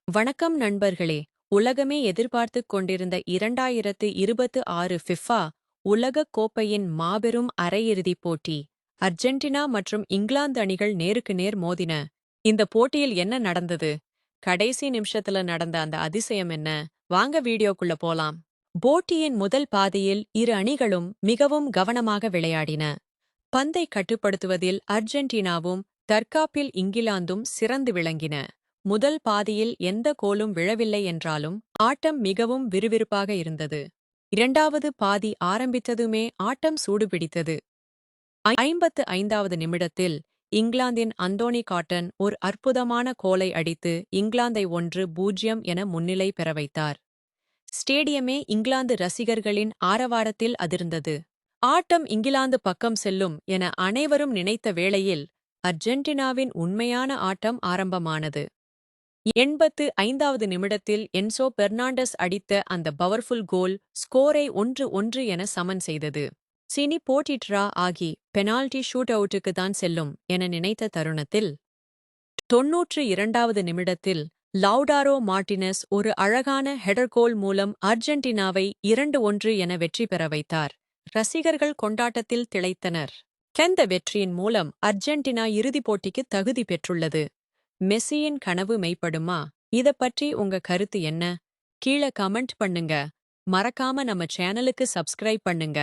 வணக்கம் நண்பர்களே. உலகமே எதிர்பார்த்துக் கொண்டிருந்த 2026 ஃபிஃபா உலகக் கோப்பையின் மாபெரும் அரையிறுதிப் போட்டி. அர்ஜென்டினா மற்றும் இங்கிலாந்து அணிகள் நேருக்கு நேர் மோதின. இந்த போட்டியில் என்ன நடந்தது? கடைசி நிமிஷத்துல நடந்த அந்த அதிசயம் என்ன? வாங்க வீடியோக்குள்ள போலாம். போட்டியின் முதல் பாதியில் இரு அணிகளும் மிகவும் கவனமாக விளையாடின. பந்தை கட்டுப்படுத்துவதில் அர்ஜென்டினாவும் தற்காப்பில் இங்கிலாந்தும் சிறந்து விளங்கின. முதல் பாதியில் எந்த கோலும் விழவில்லை என்றாலும் ஆட்டம் மிகவும் விறுவிறுப்பாக இருந்தது. இரண்டாவது பாதி ஆரம்பித்ததுமே ஆட்டம் சூடுபிடித்தது. 55வது நிமிடத்தில் இங்கிலாந்தின் அந்தோனி காட்டன் ஒரு அற்புதமான கோலை அடித்து இங்கிலாந்தை 1-0 என முன்னிலை பெற வைத்தார். ஸ்டேடியமே இங்கிலாந்து ரசிகர்களின் ஆரவாரத்தில் அதிர்ந்தது. ஆட்டம் இங்கிலாந்து பக்கம் செல்லும் என அனைவரும் நினைத்த வேளையில் அர்ஜென்டினாவின் உண்மையான ஆட்டம் ஆரம்பமானது. 85வது நிமிடத்தில் என்சோ பெர்னாண்டஸ் அடித்த அந்த பவர்ஃபுல் கோல் ஸ்கோரை 1-1 என சமன் செய்தது. சினி போட்டி டிரா ஆகி பெனால்டி ஷூட் அவுட்டுக்கு தான் செல்லும் என நினைத்த தருணத்தில் 92வது நிமிடத்தில் லவுடாரோ மார்டினஸ் ஒரு அழகான ஹெடர் கோல் மூலம் அர்ஜென்டினாவை 2-1 என வெற்றி பெற வைத்தார். ரசிகர்கள் கொண்டாட்டத்தில் திளைத்தனர். இந்த வெற்றியின் மூலம் அர்ஜென்டினா இறுதிப் போட்டிக்கு தகுதி பெற்றுள்ளது. மெஸ்ஸியின் கனவு மெய்ப்படுமா? இத பற்றி உங்க கருத்து என்ன? கீழ கமெண்ட் பண்ணுங்க. மறக்காம நம்ம சேனலுக்கு சப்ஸ்கிரைப் பண்ணுங்க.